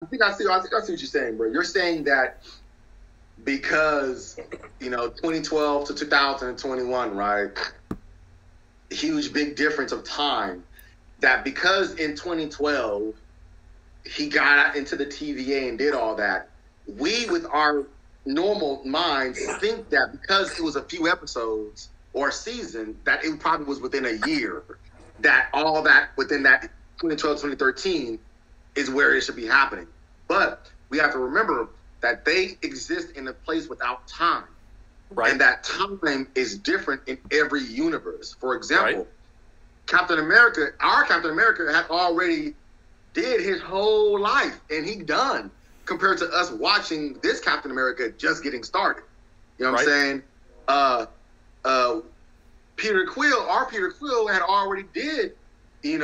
I think I see what you're saying, bro. You're saying that because 2012 to 2021, right? Huge, big difference of time. That because in 2012 he got into the TVA and did all that, we with our normal minds think that because it was a few episodes or a season, that it probably was within a year, that all that within that 2012, 2013 is where it should be happening. But we have to remember that they exist in a place without time. Right. And that time is different in every universe. For example, Captain America, our Captain America had already did his whole life and he done compared to us watching this Captain America just getting started. You know what I'm saying? Peter Quill had already did, he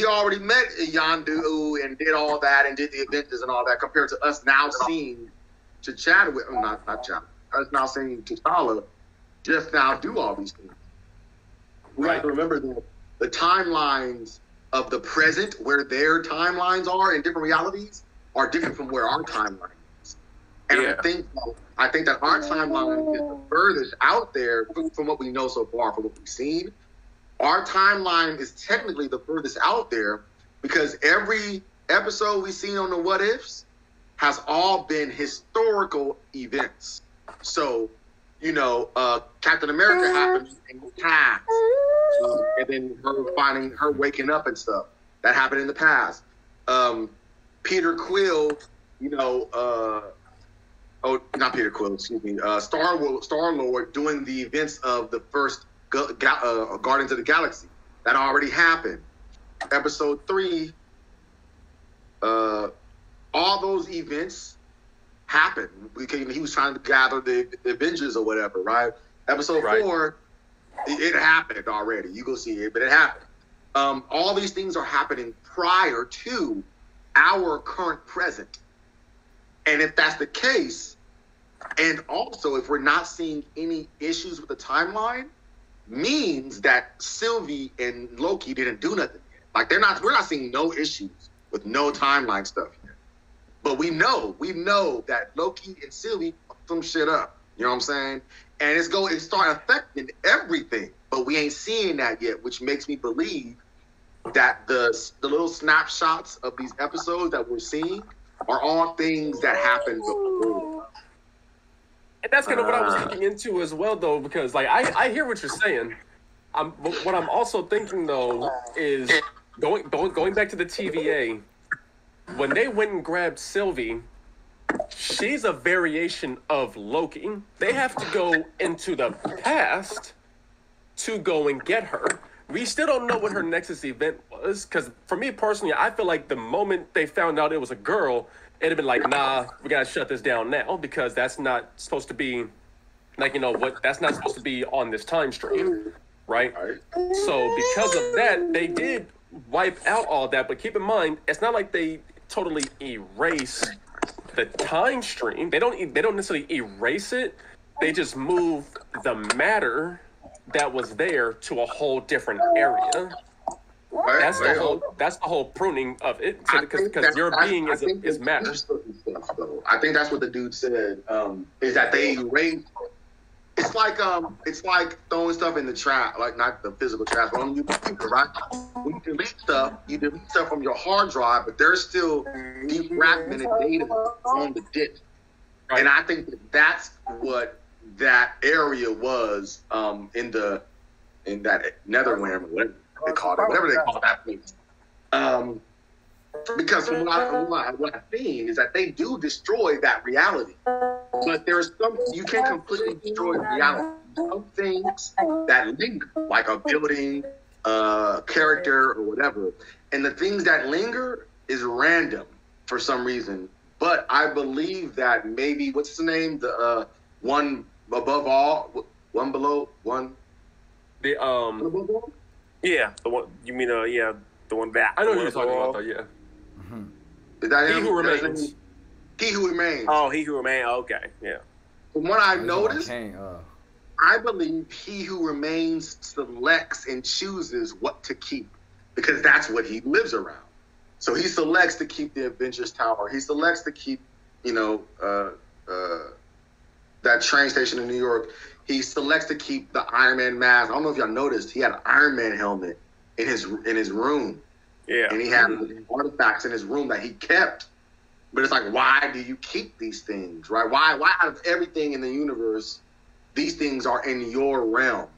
already met Yondu and did all that and did the Avengers and all that compared to us now seeing us now seeing T'Challa just now do all these things. We have to remember that the timelines of the present, where their timelines are in different realities, are different from where our timeline is. And I think that our timeline is the furthest out there from what we know so far, from what we've seen. Our timeline is technically the furthest out there because every episode we've seen on the What Ifs has all been historical events. So, Captain America happened in the past. And then her waking up and stuff. That happened in the past. Peter Quill, not Peter Quill, excuse me, Star-Lord doing the events of the first Guardians of the Galaxy. That already happened. Episode 3, all those events happened. He was trying to gather the Avengers or whatever, right? Episode 4, it happened already. You go see it, but it happened. All these things are happening prior to our current present. And if that's the case, and also if we're not seeing any issues with the timeline, means that Sylvie and Loki didn't do nothing yet. Like we're not seeing no issues with no timeline stuff yet. But we know that Loki and Sylvie fucked some shit up. You know what I'm saying? And it start affecting everything. But we ain't seeing that yet, which makes me believe that the little snapshots of these episodes that we're seeing are all things that happened before. And that's kind of what I was looking into as well, though, because I hear what you're saying. What I'm also thinking though is going back to the TVA. When they went and grabbed Sylvie, she's a variation of Loki. They have to go into the past to go and get her. We still don't know what her Nexus event was, because for me personally, I feel like the moment they found out it was a girl, it'd have been like, nah, we gotta shut this down now, because that's not supposed to be, that's not supposed to be on this time stream, right? So because of that, they did wipe out all that, but keep in mind, it's not like they totally erase the time stream. They don't necessarily erase it. They just move the matter that was there to a whole different area. That's the whole pruning of it, because your being is matter. I think that's what the dude said. Is that they erased? It's like throwing stuff in the trash, like not the physical trash, but on your computer, right? When you delete stuff from your hard drive, but there's still defragmented data on the disk. Right. And I think that's what that area was in that Netherland, whatever they call that place. Because from what I've seen is that they do destroy that reality, but there's you can't completely destroy the reality. Some things that linger, like a building, character, or whatever, and the things that linger is random for some reason. But I believe that maybe what's his name, the one above all, one below one. The yeah, the one you mean the one that I know who you're talking about though, yeah. Is that He Who Remains. He Who Remains. Oh, He Who Remains. Okay, yeah. From what I've noticed, I believe He Who Remains selects and chooses what to keep because that's what he lives around. So he selects to keep the Avengers Tower. He selects to keep, that train station in New York. He selects to keep the Iron Man mask. I don't know if y'all noticed, he had an Iron Man helmet in his room. Yeah. And he had artifacts in his room that he kept. But it's like, why do you keep these things, right? Why out of everything in the universe, these things are in your realm?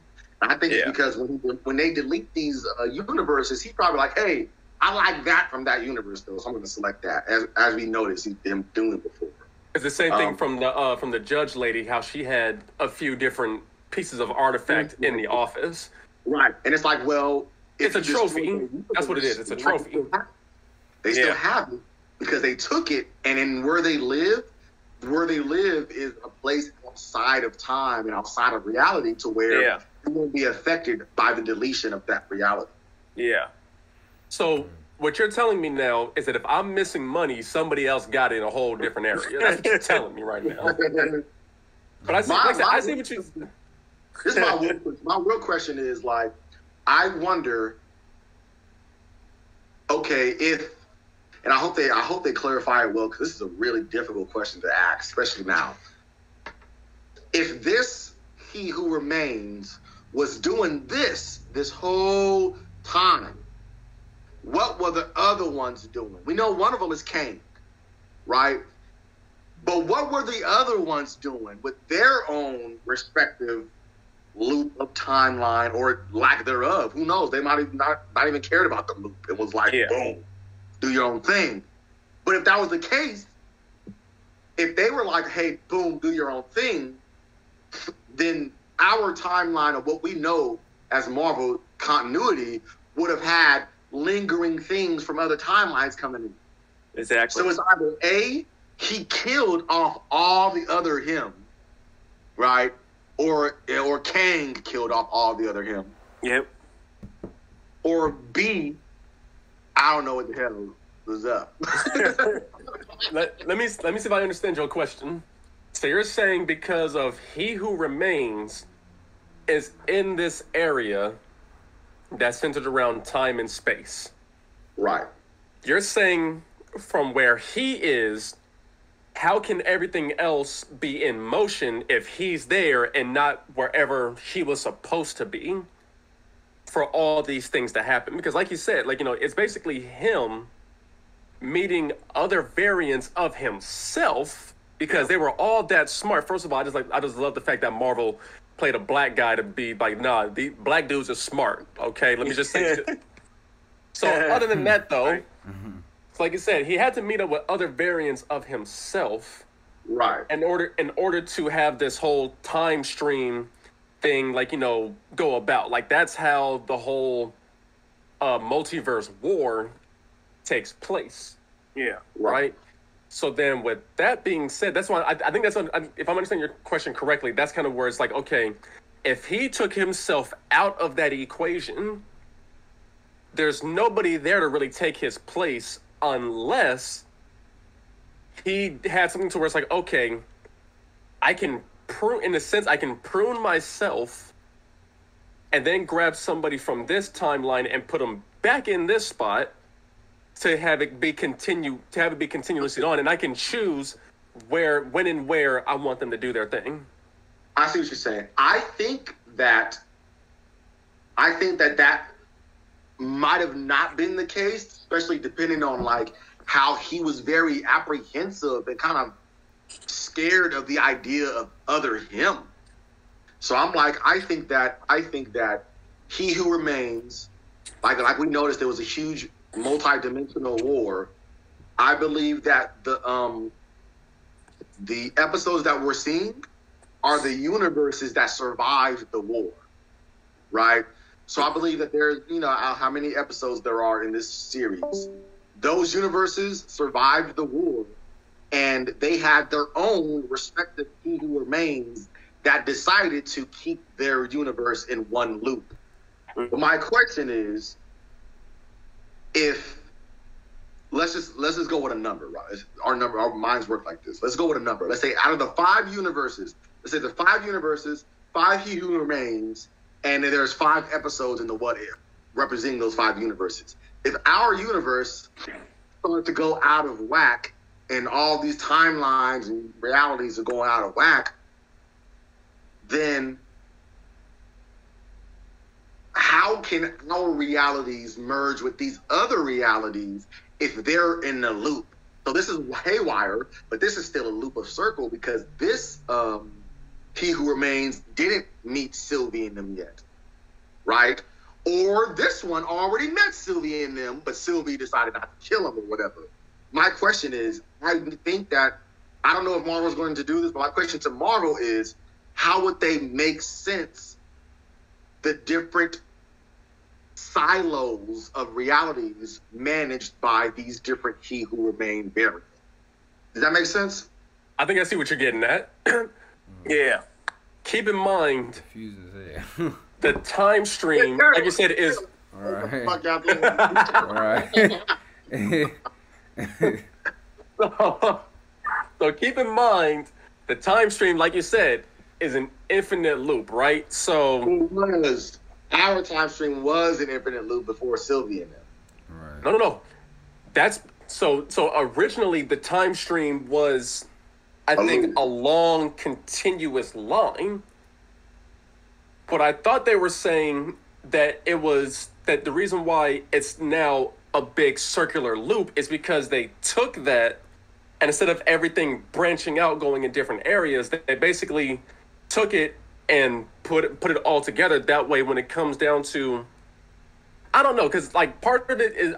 And I think it's because when they delete these universes, he's probably like, hey, I like that from that universe, though, so I'm going to select that, as we noticed him doing before. It's the same thing from the judge lady, how she had a few different pieces of artifact in the office. Right. And it's like, well... It's a trophy. That's what it is. It's a trophy. They still have it because they took it, and in where they live is a place outside of time and outside of reality to where you won't be affected by the deletion of that reality. Yeah. So what you're telling me now is that if I'm missing money, somebody else got it in a whole different area. That's what you're telling me right now. But I see what you... This is my real question is, like, I wonder, okay, and I hope they clarify it well, because this is a really difficult question to ask, especially now. If this He Who Remains was doing this whole time, what were the other ones doing? We know one of them is Kang, right? But what were the other ones doing with their own respective loop of timeline or lack thereof? Who knows? They might have not even cared about the loop. It was like, boom, do your own thing. But if that was the case, if they were like, hey, boom, do your own thing, then our timeline of what we know as Marvel continuity would have had lingering things from other timelines coming in. Exactly. So it's either A, he killed off all the other him, right? Or Kang killed off all the other him. Yep. Or B, I don't know what the hell was up. let me see if I understand your question. So you're saying because of He Who Remains is in this area that's centered around time and space. Right. You're saying from where he is, how can everything else be in motion if he's there and not wherever he was supposed to be for all these things to happen? Because like you said, it's basically him meeting other variants of himself because they were all that smart. First of all, I just love the fact that Marvel played a black guy to be like, nah, the black dudes are smart. Okay, let me just say shit. So other than that, though, like you said, he had to meet up with other variants of himself, right? In order to have this whole time stream thing, go about. Like that's how the whole multiverse war takes place. Yeah. Right. So then, with that being said, that's why I think if I'm understanding your question correctly, that's kind of where it's like, okay, if he took himself out of that equation, there's nobody there to really take his place unless he had something to where it's like, okay, I can prune myself and then grab somebody from this timeline and put them back in this spot to have it be continuously on, and I can choose when and where I want them to do their thing. I see what you're saying. I think that might have not been the case, especially depending on like how he was very apprehensive and kind of scared of the idea of other him. So I'm like, I think that He Who Remains, like we noticed, there was a huge multi-dimensional war. I believe that the episodes that we're seeing are the universes that survived the war, right? So I believe that there's, how many episodes there are in this series. Those universes survived the war, and they had their own respective He Who Remains that decided to keep their universe in one loop. But my question is, if let's just go with a number, right? Our minds work like this. Let's go with a number. Let's say out of the 5 universes, the 5 He Who Remains, and then there's 5 episodes in the What If representing those 5 universes. If our universe start to go out of whack, and all these timelines and realities are going out of whack, then how can our realities merge with these other realities if they're in a loop? So this is haywire, but this is still a loop of circle because this He Who Remains didn't meet Sylvie and them yet, right? Or this one already met Sylvie and them, but Sylvie decided not to kill him or whatever. My question is, I think that, I don't know if Marvel's going to do this, but my question to Marvel is, how would they make sense the different silos of realities managed by these different He Who Remain variants? Does that make sense? I think I see what you're getting at. Yeah. Keep in mind, Confusing as hell. the time stream, like you said, is... All right. Fuck y'all think? All right. So keep in mind, the time stream, like you said, is an infinite loop, right? So... Our time stream was an infinite loop before Sylvie and them. Right. No. That's... So originally, the time stream was, I think, a long, continuous line. But I thought they were saying that it was... That the reason why it's now a big circular loop is because they took that, and instead of everything branching out, going in different areas, they basically took it and put it all together. That way, when it comes down to, I don't know, because like part of it is,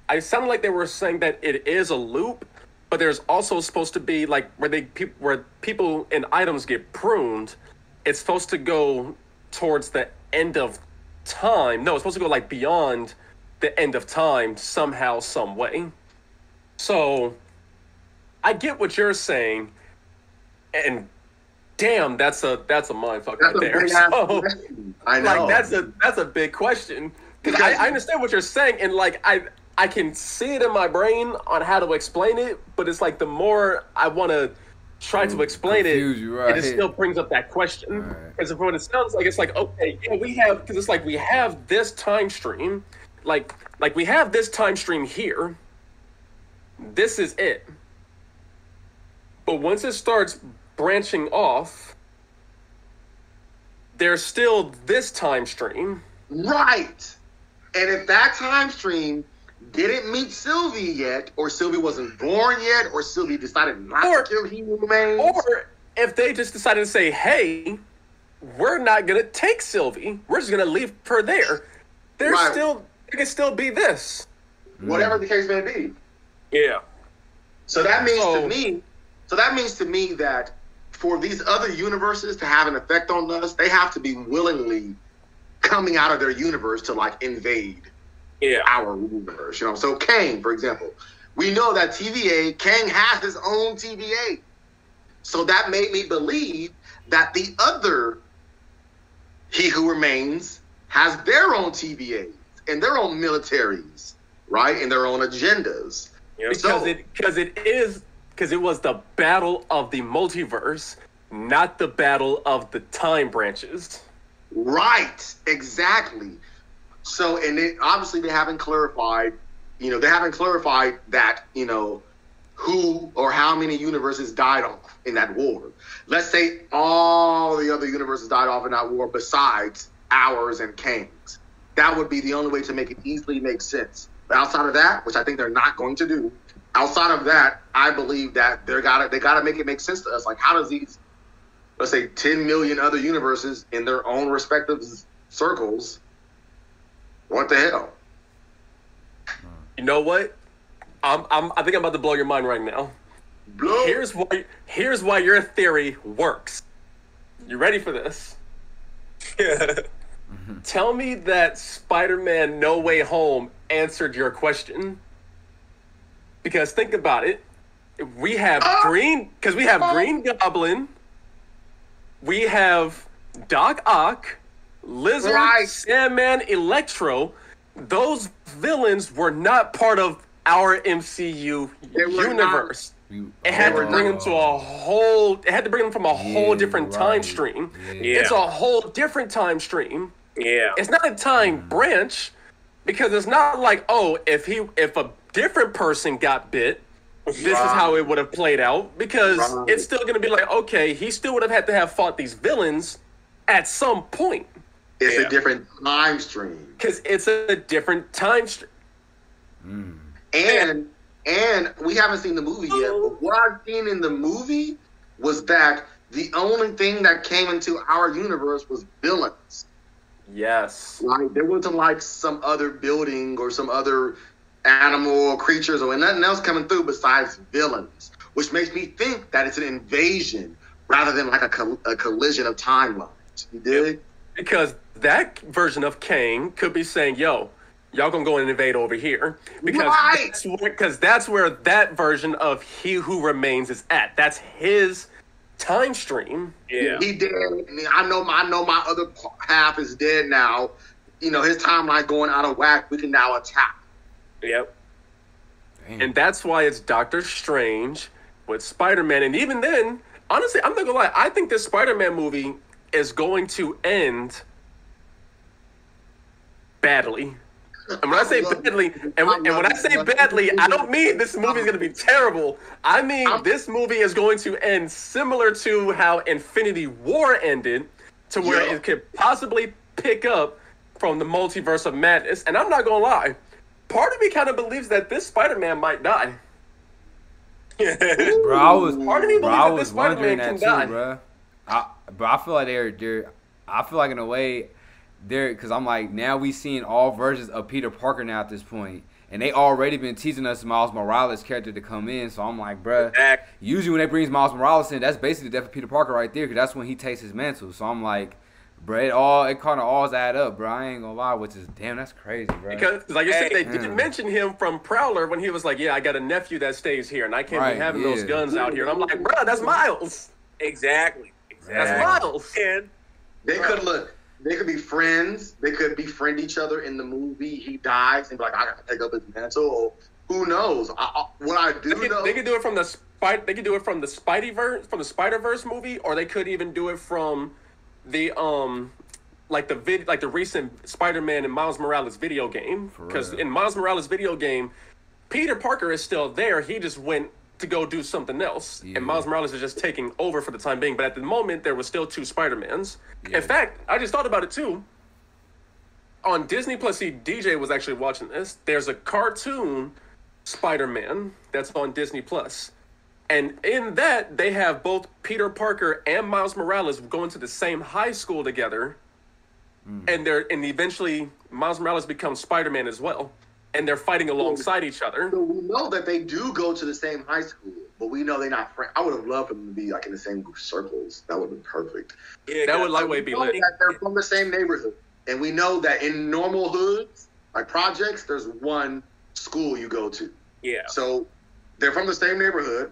I sounded like they were saying that it is a loop, but there's also supposed to be like where people and items get pruned. It's supposed to go towards the end of time. No, it's supposed to go like beyond the end of time somehow, some way. So I get what you're saying, and damn, that's a mindfuck right there. So, I know. like that's a big question, because I understand what you're saying, and like I can see it in my brain on how to explain it, but it's like the more I want to try to explain it, right. it still brings up that question. Because what it sounds like, it's like, okay, yeah, we have, because it's like we have this time stream, like we have this time stream here. This is it. But once it starts branching off, there's still this time stream. Right. And if that time stream didn't meet Sylvie yet, or Sylvie wasn't born yet, or Sylvie decided not to kill He Who Remains, or if they just decided to say, hey, we're not going to take Sylvie, we're just going to leave her there, there can still be this. Whatever the case may be. Yeah. So that means to me that for these other universes to have an effect on us, they have to be willingly coming out of their universe to like invade our universe. You know, so Kang, for example, we know that TVA, Kang has his own TVA. So that made me believe that the other He Who Remains has their own TVAs and their own militaries, right? And their own agendas. Yep. Because it was the battle of the multiverse, not the battle of the time branches. Right, exactly. So, and obviously they haven't clarified that, who or how many universes died off in that war. Let's say all the other universes died off in that war besides ours and Kang's. That would be the only way to make it easily make sense. But outside of that, which I think they're not going to do, outside of that, I believe that they gotta make it make sense to us. Like, how does these, let's say, 10 million other universes in their own respective circles, what the hell? You know what? I think I'm about to blow your mind right now. Blow. Here's why your theory works. You ready for this? Tell me that Spider-Man No Way Home answered your question. Because think about it. We have Green Goblin. We have Doc Ock, Lizard, Sandman, Electro. Those villains were not part of our MCU universe. It had to bring them from a whole different time stream. Yeah. It's a whole different time stream. Yeah. It's not a time branch, because it's not like, oh, if different person got bit, this is how it would have played out, because it's still going to be like, okay, he still would have had to have fought these villains at some point. It's a different time stream. Because it's a different time stream. And we haven't seen the movie yet, but what I've seen in the movie was that the only thing that came into our universe was villains. Yes. Like, there wasn't like some other building or some other animal or creatures or nothing else coming through besides villains, which makes me think that it's an invasion rather than like a collision of timelines. You dig? Because that version of Kang could be saying, yo, y'all gonna go and invade over here. Because that's where that version of He Who Remains is at. That's his time stream. Yeah. He dead. I know my other half is dead now. You know, his timeline going out of whack. We can now attack. Yep. Damn. And that's why it's Doctor Strange with Spider-Man. And even then, honestly, I'm not gonna lie, I think this Spider-Man movie is going to end badly. And when I say badly, and when I say badly, I don't mean this movie is going to be terrible. I mean this movie is going to end similar to how Infinity War ended, to where it could possibly pick up from the Multiverse of Madness. And I'm not going to lie, part of me kind of believes that this Spider-Man might die. Bro, I was wondering that too, bro. I feel like I feel like in a way, because I'm like, now we seeing all versions of Peter Parker now at this point, and they already been teasing us Miles Morales character to come in. So I'm like, bruh, usually when they bring Miles Morales in, that's basically the death of Peter Parker right there, because that's when he takes his mantle. So I'm like, bruh, it kind of all add up, bro. I ain't gonna lie, which is damn, that's crazy, bro. Because like you said, they didn't mention him from Prowler when he was like, yeah, I got a nephew that stays here, and I can't be having those guns out here. And I'm like, bruh, that's Miles. Exactly. That's Miles. And They could be friends. They could befriend each other in the movie. He dies and be like, I gotta take up his mantle. Or who knows? They could do it from the Spideyverse, from the Spider-Verse movie, or they could even do it from the the recent Spider-Man and Miles Morales video game. Because in Miles Morales video game, Peter Parker is still there. He just went to go do something else, and Miles Morales is just taking over for the time being. But at the moment, there was still two Spider-Mans. In fact, I just thought about it too. On Disney Plus, DJ was actually watching this. There's a cartoon Spider-Man that's on Disney Plus, and in that they have both Peter Parker and Miles Morales going to the same high school together, and eventually Miles Morales becomes Spider-Man as well. And they're fighting alongside each other. So we know that they do go to the same high school, but we know they're not friends. I would have loved for them to be like in the same circles. That would have been perfect. yeah, That would lightweight be lit. That they're from the same neighborhood, and we know that in normal hoods, like projects, there's one school you go to. Yeah. So they're from the same neighborhood.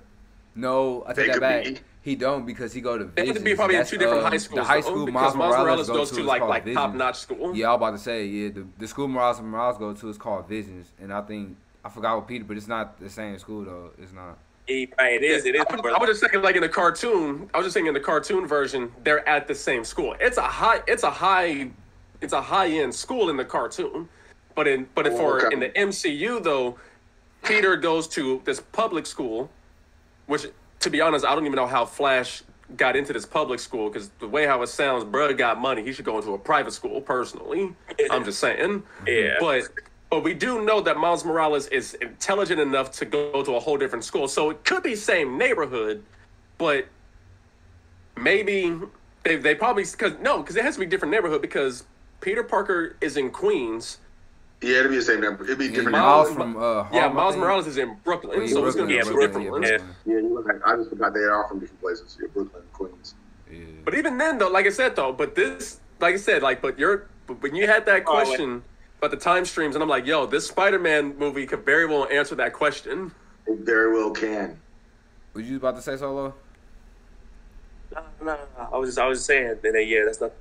No, I take that back. He don't, because he go to They Visions. have to be probably in two different high schools. The high school because Miles Morales goes to is like called Visions. top-notch school. Yeah, I was about to say, the school Morales go to is called Visions, and I forgot what Peter, but it's not the same school though. It's not. It is. I was just thinking, like in the cartoon. I was just thinking in the cartoon version, they're at the same school. It's a high end school in the cartoon, but in the MCU though, Peter goes to this public school, which, to be honest, I don't even know how Flash got into this public school, because the way how it sounds, bro got money. He should go into a private school, personally. I'm just saying. Yeah. But we do know that Miles Morales is intelligent enough to go to a whole different school. So it could be same neighborhood, but maybe they probably, because it has to be different neighborhood, because Peter Parker is in Queens. Yeah, it'd be the same number. It'd be different. Miles from Harlem, Miles Morales is in Brooklyn, so it's going to be two different ones. Yeah, you look like, I just forgot they are from different places. Yeah, Brooklyn, Queens. Yeah. But even then, though, like I said, when you had that question about the time streams, and I'm like, yo, this Spider-Man movie could very well answer that question. It very well can. Was you about to say Solo? No. I was just saying that. That's not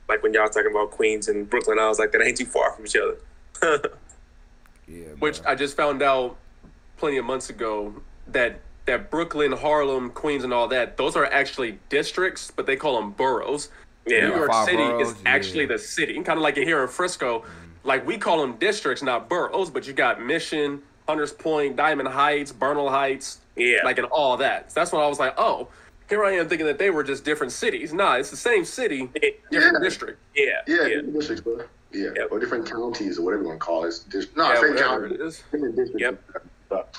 like when y'all talking about Queens and Brooklyn. I was like, that ain't too far from each other. Yeah. Which I just found out plenty of months ago that Brooklyn, Harlem, Queens, and all that, those are actually districts, but they call them boroughs. Yeah. New York City boroughs, is actually the city. Kind of like here in Frisco, like we call them districts, not boroughs, but you got Mission, Hunters Point, Diamond Heights, Bernal Heights, like and all that. So that's when I was like, oh, here I am thinking that they were just different cities. Nah, it's the same city, different district. Different districts, bro. Yeah, or different counties or whatever you want to call it. Same county. It is. Different districts. But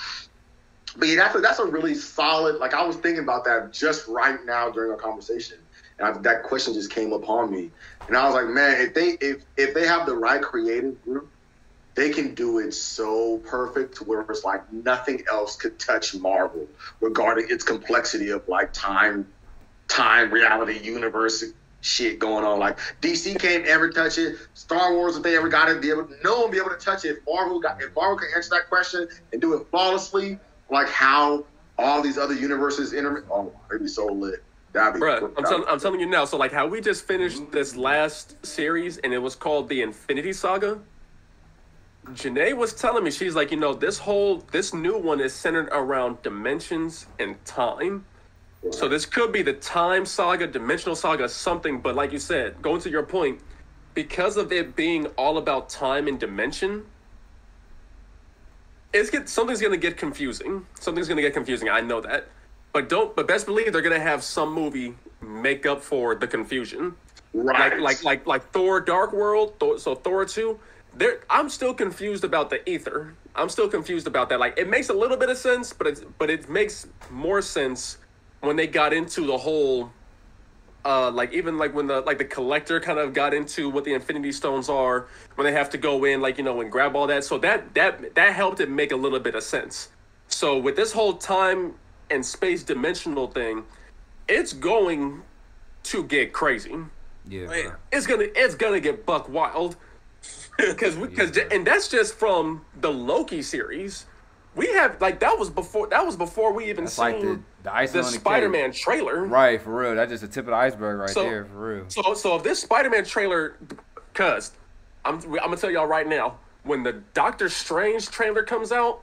yeah, that's a really solid. Like I was thinking about that just right now during our conversation, and that question just came upon me, and I was like, man, if they have the right creative group, they can do it so perfect to where it's like nothing else could touch Marvel regarding its complexity of like time, reality, universe shit going on. Like DC can't ever touch it. Star Wars, if they ever got it, no one would be able to touch it. If Marvel can answer that question and do it flawlessly, like how all these other universes it'd be so lit. I'm telling you now. So like how we just finished this last series and it was called the Infinity Saga. Janae was telling me, she's like, this new one is centered around dimensions and time. Right. So this could be the time saga, dimensional saga, something. But like you said, going to your point, because of it being all about time and dimension, something's going to get confusing. Something's going to get confusing. I know that. But best believe they're going to have some movie make up for the confusion. Right. Like Thor Dark World, so Thor 2. I'm still confused about the ether. I'm still confused about that. Like, it makes a little bit of sense, but it makes more sense when they got into the whole, when the collector kind of got into what the Infinity Stones are, when they have to go in, and grab all that. So that helped it make a little bit of sense. So with this whole time and space dimensional thing, it's going to get crazy. Yeah. It's gonna get buck wild. And that's just from the Loki series. We have that was before we even seen the Spider-Man trailer. Right, for real. That's just the tip of the iceberg there, for real. So if this Spider-Man trailer, cuz I'm gonna tell y'all right now, when the Doctor Strange trailer comes out,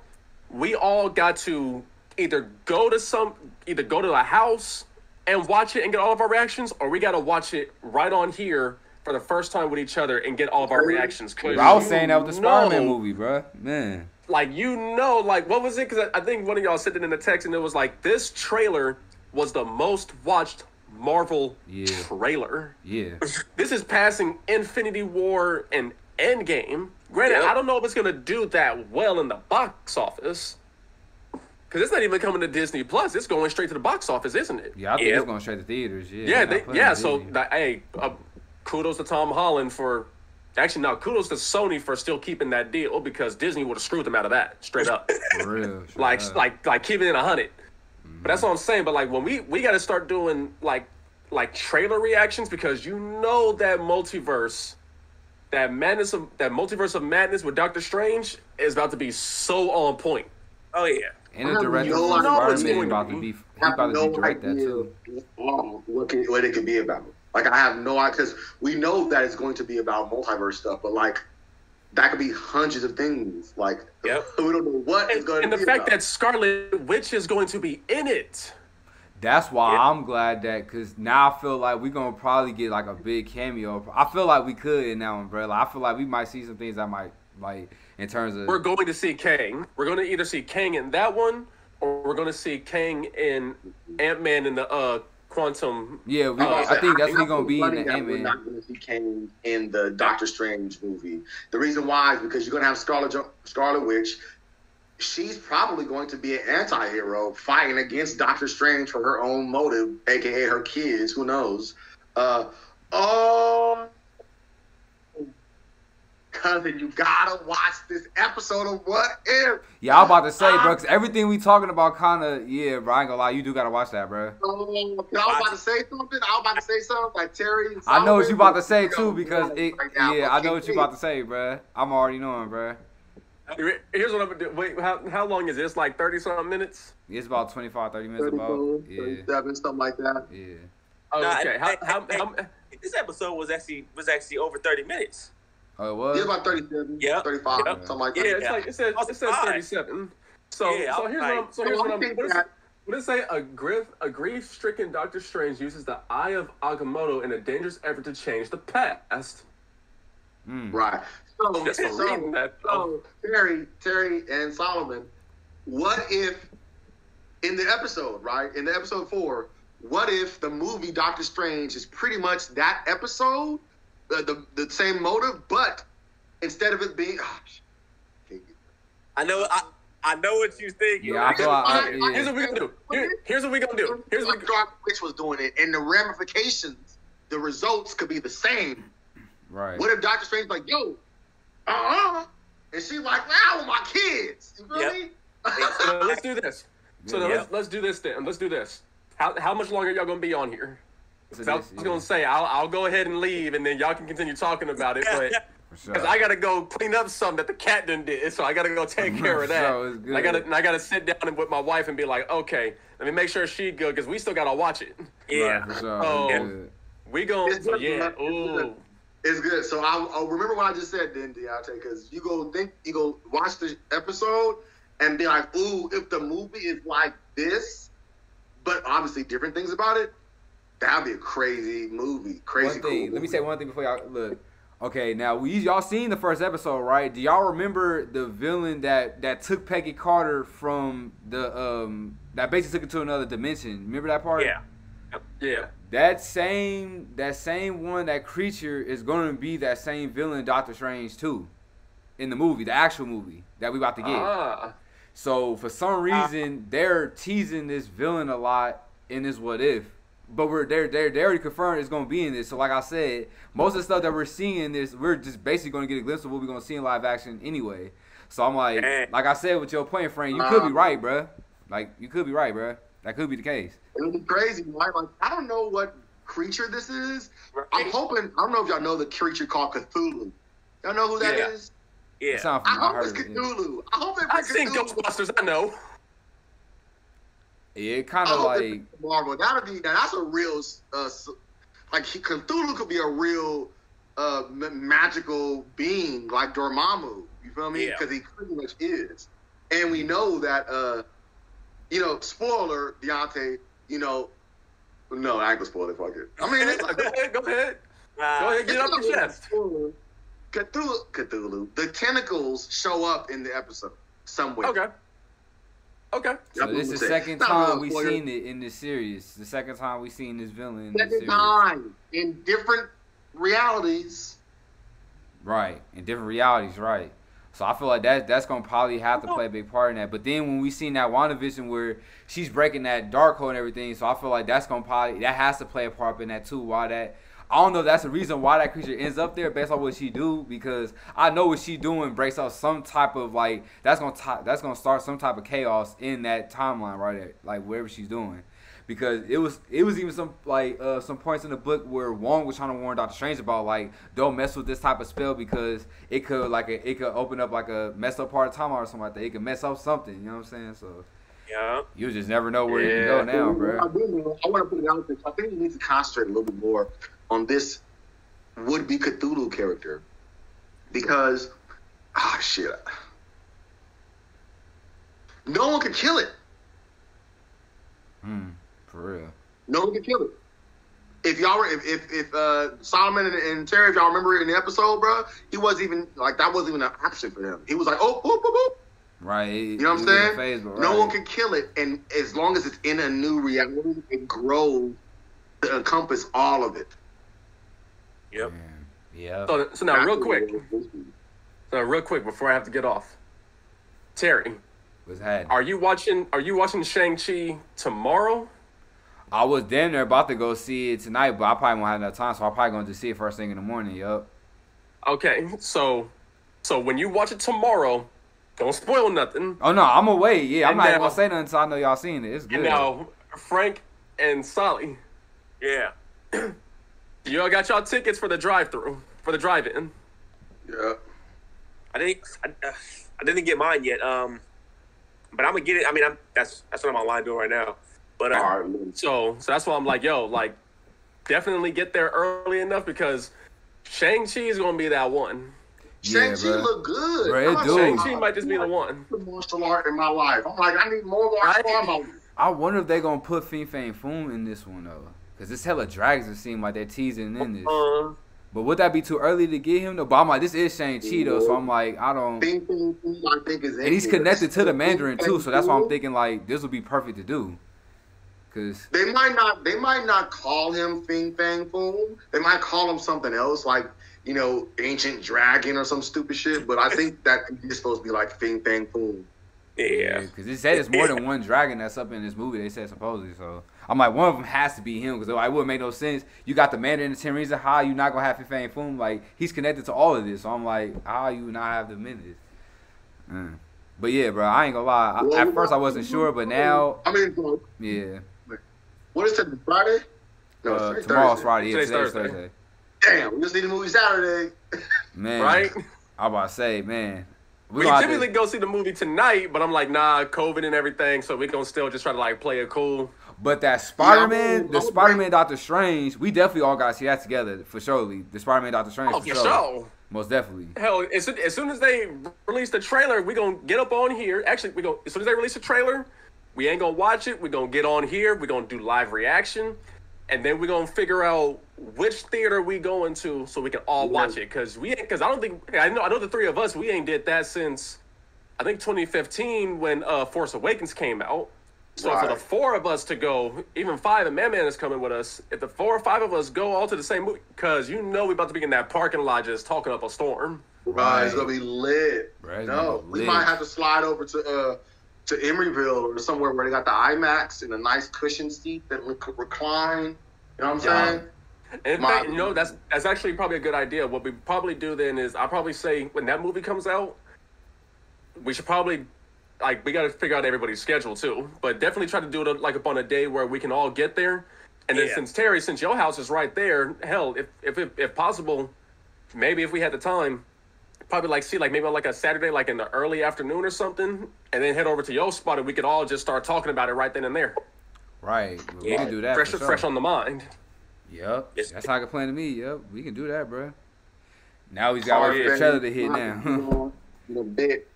we all got to either go to a house and watch it and get all of our reactions, or we got to watch it right on here for the first time with each other and get all of our reactions. I was saying that with the Spider-Man movie, bro. Man. What was it? Because I think one of y'all said it in the text, and it was like, this trailer was the most watched Marvel trailer. Yeah. This is passing Infinity War and Endgame. Granted, I don't know if it's going to do that well in the box office. Because it's not even coming to Disney Plus. It's going straight to the box office, isn't it? Yeah, I think it's going straight to theaters. Yeah. So, kudos to Tom Holland for... Actually, no, kudos to Sony for still keeping that deal, because Disney would have screwed them out of that, straight up. For real. Like keeping it 100. But that's what I'm saying. But, when we got to start doing, trailer reactions, because that multiverse... That multiverse of madness with Doctor Strange is about to be so on point. Oh, yeah. And the director for Spider-Man about to be direct that too. What it could be about. I have no idea, because we know that it's going to be about multiverse stuff, but that could be hundreds of things. We don't know what it's going to be. And the fact that Scarlet Witch is going to be in it. That's why I'm glad that, because now I feel like we're going to probably get a big cameo. I feel like we could in that one, bro. I feel like we might see some things that might, in terms of... We're going to see Kang. We're going to either see Kang in that one, or we're going to see Kang in Ant-Man in the Quantum... Yeah, I think that's what's going to be in the Ant-Man. We're not going to see Kang in the Doctor Strange movie. The reason why is because you're going to have Scarlet Witch. She's probably going to be an anti-hero fighting against Doctor Strange for her own motive, a.k.a. her kids. Who knows? Cousin, you gotta watch this episode of What If. Yeah, I was about to say, bro, because everything we talking about kind of, bro, I ain't gonna lie, you do gotta watch that, bro. I was about to say something. Like Terry. I know what you about to say, too, because I know what you about to say, bro. I'm already knowing, bro. Here's what I'm gonna do. Wait, how long is it? It's 30-something minutes? It's about 25, 30 minutes. 37, something like that. Yeah. Oh, okay. This episode was actually over 30 minutes. Oh, it was? Yeah, about 37, 35, something like that. Yeah, it says 37. So here's what what does it say? A grief-stricken Doctor Strange uses the Eye of Agamotto in a dangerous effort to change the past. Right. Just for reading that. So Terry and Solomon, what if in the episode, right? In the episode 4, what if the movie Doctor Strange is pretty much that episode, the same motive, but instead of it being, I know what you think. Yeah, Here's what we're gonna do. Here's what we're gonna do. Here's what Dark Witch was doing it, and the ramifications, the results could be the same. Right. What if Doctor Strange's like, yo, and she's like, I want my kids. You feel me? So let's do this. So let's do this then. Let's do this. How much longer y'all gonna be on here? I was gonna say I'll go ahead and leave, and then y'all can continue talking about it. But because I gotta go clean up something that the cat done did, so I gotta go take care of that. I gotta sit down with my wife and be like, okay, let me make sure she's good because we still gotta watch it. Yeah. Right, for So we gonna ooh. It's good. So I'll remember what I just said then, Deontay, because you go watch the episode and be like, ooh, if the movie is like this, but obviously different things about it, that'd be a crazy movie. Crazy cool movie. Let me say one thing before y'all look. Okay, now y'all seen the first episode, right? Do y'all remember the villain that took Peggy Carter from the that basically took it to another dimension? Remember that part? Yeah. Yeah. That same one, that creature is going to be that same villain, Doctor Strange too, in the movie, the actual movie that we about to get. So for some reason they're teasing this villain a lot in this What If, but they already confirmed it's going to be in this. So like I said, most of the stuff that we're seeing in this, we're just basically going to get a glimpse of what we're going to see in live action anyway. So I'm like I said with your point, Frank, you could be right, bruh. Like you could be right, bruh. That could be the case. It would be crazy, right? Like, I don't know what creature this is. I'm hoping, I don't know if y'all know the creature called Cthulhu. Y'all know who that is? Yeah. I hope it's Cthulhu. I hope I've seen Ghostbusters, I know. Yeah, it kind of like Marvel. That's a real like Cthulhu could be a real magical being like Dormammu. You feel me? Because he pretty much is. And we know that spoiler, Deontay, no, I ain't gonna spoil it, fuck it. I mean, it's like, go ahead. Go ahead, get it off your chest. Cthulhu. The tentacles show up in the episode somewhere. Okay. So this is the second time we've seen it in this series. The second time we've seen this villain in this series. Second time in different realities. Right, in different realities, right. So I feel like that's gonna probably have to play a big part in that. But then when we seen that WandaVision where she's breaking that dark code and everything, so I feel like that has to play a part in that too. I don't know if that's the reason why that creature ends up there based on what she do, because I know what she doing breaks out some type of like that's gonna start some type of chaos in that timeline right there, like wherever she's doing. Because it was even some points in the book where Wong was trying to warn Doctor Strange about like don't mess with this type of spell because it could open up like a messed up part of timeline or something like that. It could mess up something, you know what I'm saying? So you just never know where you can go now, bro. I want to put it out there. I think we need to concentrate a little bit more on this would-be Cthulhu character because no one could kill it. For real. No one can kill it. If Solomon and Terry, if y'all remember in the episode, bro, he wasn't even like that wasn't even an option for him. He was like, oh, boop, boop, boop. Right. You know what I'm saying? No one can kill it, and as long as it's in a new reality, it grows to encompass all of it. Yep. Yeah. So now, real quick before I have to get off, Terry. What's happening? Are you watching Shang-Chi tomorrow? I was damn near about to go see it tonight, but I probably won't have enough time, so I'm probably going to see it first thing in the morning, yup. Okay, so when you watch it tomorrow, don't spoil nothing. Oh, no, I'm going to wait. Yeah, I'm not even going to say nothing until I know y'all seen it. It's good. And now, Frank and Solly. Yeah. Y'all got y'all tickets for the drive-through, for the drive-in. Yeah. I didn't get mine yet. But I'm gonna get it. I mean, that's what I'm online doing right now. But so that's why I'm like, definitely get there early enough because Shang-Chi is gonna be that one. Shang-Chi look good. Bro, Shang-Chi might just be the one. Martial art in my life. I'm like, I need more martial art. I wonder if they're gonna put Fin Fang Foom in this one though, because it's hella dragons that seem like they're teasing in this. But would that be too early to get him though? But I'm like, this is Shang-Chi though, so I'm like, I don't. Fing Fang Foom, I think is in And he's here. connected to the Mandarin Fing too, Fang so that's why I'm Foom, thinking like this would be perfect to do. Cause They might not call him Fing Fang Foom. They might call him something else, like, you know, Ancient Dragon or some stupid shit. But I think that he's supposed to be like Fing Fang Foom. Yeah. because it said it's more than one dragon that's up in this movie. They said supposedly, so I'm like, one of them has to be him because it wouldn't make no sense. You got the Mandarin and the Ten Rings. How you not gonna have Fing Fang Foom? Like he's connected to all of this, so I'm like, how you not have them in this? But yeah, bro, I ain't gonna lie. At first I wasn't sure, but now, I mean, yeah. what is today? Friday? No, it's Tomorrow's Thursday. Friday. Yeah, Today's today's Thursday. Thursday. Damn, we just need a movie Saturday. Man, Right? I'm about to say, man. We gonna have typically go see the movie tonight, but I'm like, nah, COVID and everything, so we gonna still just try to like play it cool. But that Spider-Man, Yeah, the Spider-Man Doctor Strange, we definitely all gotta see that together for surely. The Spider-Man Doctor Strange, Oh, for sure. most definitely. Hell, as soon as they release the trailer, we gonna get up on here. Actually, as soon as they release the trailer, we ain't gonna watch it. We gonna get on here. We gonna do live reaction, and then we gonna figure out which theater we going to so we can all watch it. Cause I know the three of us, we ain't did that since I think 2015 when Force Awakens came out. So for the Right. four of us to go, even five, and Man is coming with us. If the 4 or 5 of us go all to the same movie, because you know we about to be in that parking lot just talking up a storm. Right, it's gonna be lit. Right, it's No, gonna be we lit. might have to slide over to Emeryville or somewhere where they got the IMAX and a nice cushion seat that recline. You know what I'm Yeah. saying? And in fact, you know, that's actually probably a good idea. What we probably do then is I'll probably say when that movie comes out, we should probably we got to figure out everybody's schedule too. But definitely try to do it like upon a day where we can all get there. And then Yeah. since your house is right there, hell, if possible, maybe if we had the time, probably maybe on like a Saturday, like in the early afternoon or something, and then head over to your spot and we could all just start talking about it right then and there. Right. We Yeah. can do that. Fresh for sure. fresh on the mind. Yep. Yes. That's how I can plan to me. Yep. We can do that, bro. Now we got to wait for the Hard trailer thing. to hit now. In a bit.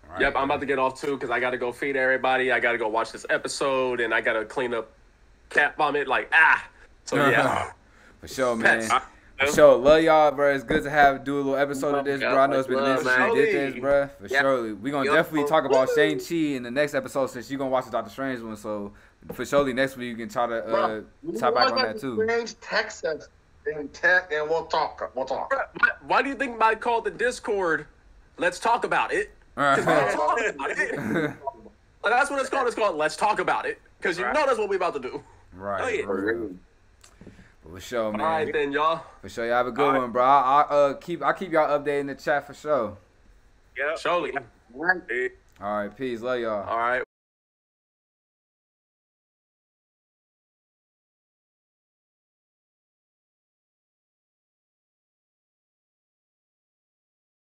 Right. Yep, I'm about to get off too because I got to go feed everybody. I got to go watch this episode and I got to clean up cat vomit. So yeah. For sure, man. Pets. For sure. Love y'all, bro. It's good to do a little episode of this, bro. I know it's been a minute since Love, we did this, bro. For Yeah. sure. We're going to Yep. definitely talk about Shang-Chi in the next episode since you're going to watch the Doctor Strange one. So, for surely next week you can try to Bro, top back on that too. Strange text us in tech, and we'll talk. Why do you think Mike called the Discord? Let's talk about it. All Let's right. talk about it. Like, that's what it's called. It's called Let's Talk About It because you Right. know that's what we're about to do. Right. Oh, yeah. For real. For sure, man. All right then, y'all. For sure, y'all have a good All right. one, bro. I'll keep y'all updated in the chat for sure. Yep. Surely. Right. Yeah. All right, peace, love y'all. All right.